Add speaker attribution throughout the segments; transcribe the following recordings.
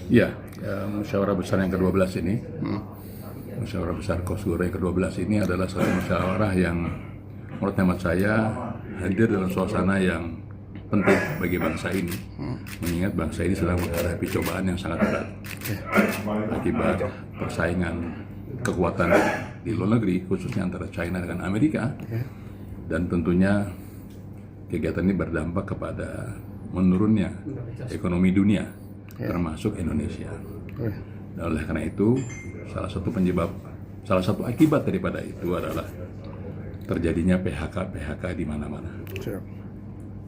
Speaker 1: Ya, musyawarah besar yang ke-12 ini, musyawarah besar Kosgoro yang ke-12 ini adalah satu musyawarah yang menurut hemat saya hadir dalam suasana yang penting bagi bangsa ini. Mengingat bangsa ini sedang menghadapi cobaan yang sangat berat akibat persaingan kekuatan di luar negeri, khususnya antara China dengan Amerika. Dan tentunya kegiatan ini berdampak kepada menurunnya ekonomi dunia, termasuk Indonesia. Dan oleh karena itu, salah satu akibat daripada itu adalah terjadinya PHK di mana-mana.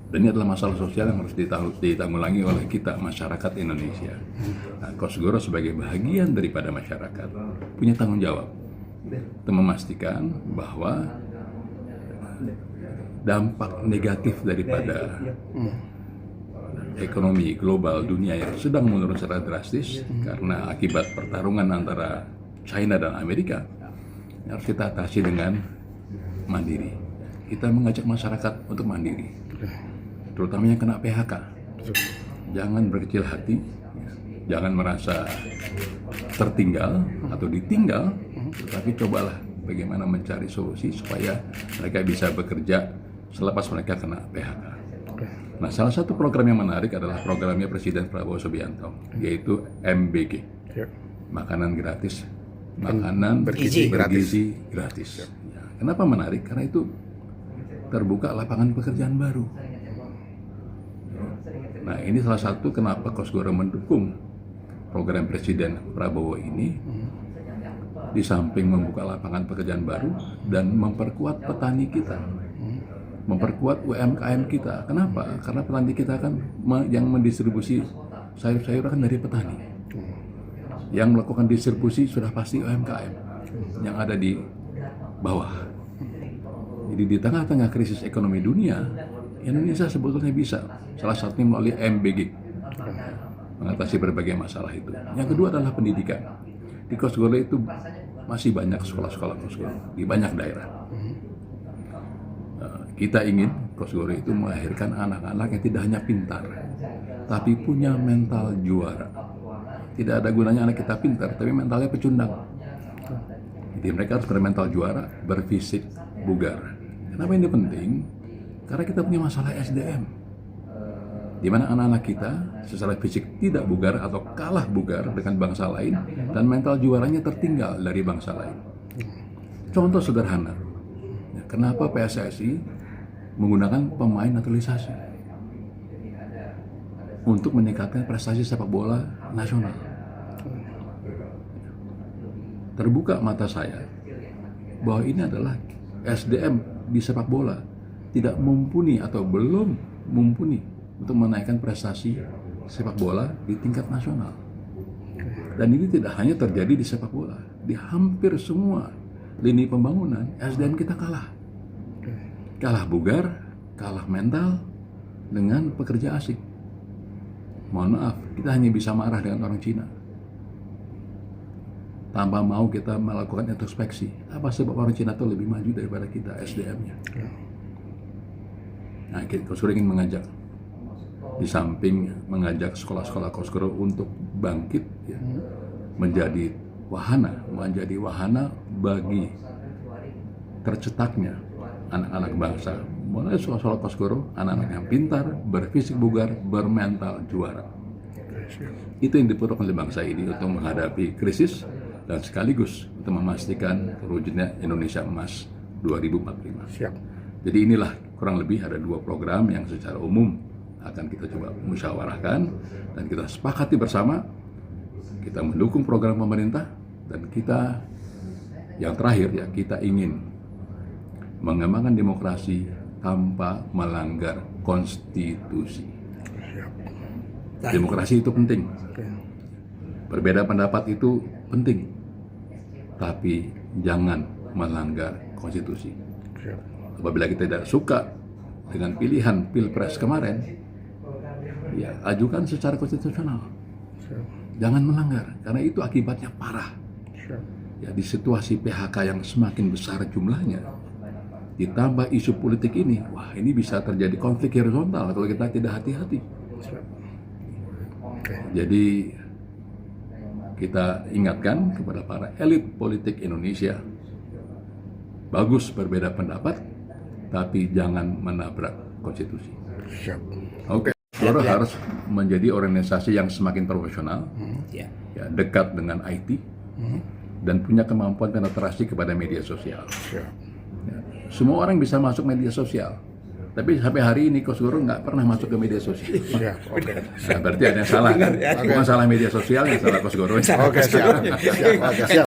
Speaker 1: Dan ini adalah masalah sosial yang harus ditanggulangi oleh kita, masyarakat Indonesia. Nah, Kosgoro sebagai bagian daripada masyarakat punya tanggung jawab untuk memastikan bahwa dampak negatif daripada ekonomi global dunia yang sedang menurun secara drastis karena akibat pertarungan antara China dan Amerika harus kita atasi dengan mandiri. Kita mengajak masyarakat untuk mandiri, terutama yang kena PHK. Jangan berkecil hati, jangan merasa tertinggal atau ditinggal, tetapi cobalah bagaimana mencari solusi supaya mereka bisa bekerja selepas mereka kena PHK. Nah, salah satu program yang menarik adalah programnya Presiden Prabowo Subianto, yaitu MBG, makanan gratis, makanan bergizi gratis. Ya, kenapa menarik? Karena itu terbuka lapangan pekerjaan baru. Nah, ini salah satu kenapa Kosgoro mendukung program Presiden Prabowo ini, di samping membuka lapangan pekerjaan baru dan memperkuat petani kita, memperkuat UMKM kita. Kenapa? Karena petani kita kan yang mendistribusi sayur-sayuran kan dari petani. Yang melakukan distribusi sudah pasti UMKM yang ada di bawah. Jadi di tengah-tengah krisis ekonomi dunia, Indonesia sebetulnya bisa salah satunya melalui MBG mengatasi berbagai masalah itu. Yang kedua adalah pendidikan. Di Kosgoro itu masih banyak sekolah-sekolah Kosgoro di banyak daerah. Kita ingin Kosgoro itu melahirkan anak-anak yang tidak hanya pintar, tapi punya mental juara. Tidak ada gunanya anak kita pintar, tapi mentalnya pecundang. Jadi mereka harus bermental juara, berfisik bugar. Kenapa ini penting? Karena kita punya masalah SDM, di mana anak-anak kita secara fisik tidak bugar atau kalah bugar dengan bangsa lain, dan mental juaranya tertinggal dari bangsa lain. Contoh sederhana, kenapa PSSI menggunakan pemain naturalisasi untuk meningkatkan prestasi sepak bola nasional? Terbuka mata saya bahwa ini adalah SDM di sepak bola tidak mumpuni atau belum mumpuni untuk menaikkan prestasi sepak bola di tingkat nasional. Dan ini tidak hanya terjadi di sepak bola, di hampir semua lini pembangunan SDM kita kalah bugar, kalah mental dengan pekerja asing. Mohon maaf, kita hanya bisa marah dengan orang Cina tanpa mau kita melakukan introspeksi. Apa sebab orang Cina itu lebih maju daripada kita SDM-nya? Nah, kita ingin mengajak, di samping mengajak sekolah-sekolah Kosgoro untuk bangkit, ya, menjadi wahana bagi tercetaknya anak-anak bangsa, mulai sekolah-sekolah Kosgoro, anak-anak yang pintar, berfisik bugar, bermental juara. Itu yang diperlukan oleh bangsa ini untuk menghadapi krisis dan sekaligus untuk memastikan terwujudnya Indonesia Emas 2045.
Speaker 2: Siap.
Speaker 1: Jadi inilah kurang lebih ada 2 program yang secara umum akan kita coba musyawarahkan dan kita sepakati bersama. Kita mendukung program pemerintah dan kita yang terakhir, ya, kita ingin mengembangkan demokrasi tanpa melanggar konstitusi. Demokrasi itu penting, berbeda pendapat itu penting, tapi jangan melanggar konstitusi. Apabila kita tidak suka dengan pilihan Pilpres kemarin, ya ajukan secara konstitusional. Jangan melanggar, karena itu akibatnya parah. Ya, di situasi PHK yang semakin besar jumlahnya, ditambah isu politik ini, wah, ini bisa terjadi konflik horizontal kalau kita tidak hati-hati. Jadi kita ingatkan kepada para elit politik Indonesia, bagus berbeda pendapat, tapi jangan menabrak konstitusi.
Speaker 2: Siap.
Speaker 1: Oke, Kosgoro harus menjadi organisasi yang semakin profesional, ya, dekat dengan IT, dan punya kemampuan penetrasi kepada media sosial.
Speaker 2: Siap.
Speaker 1: Ya, semua orang bisa masuk media sosial, tapi sampai hari ini Kosgoro nggak pernah masuk ke media sosial.
Speaker 2: Siap. Oke.
Speaker 1: Nah, berarti ada yang salah kan? Bukan salah media sosial, yang salah Kosgoro.
Speaker 2: Oke, siap. Siap. Oke, siap.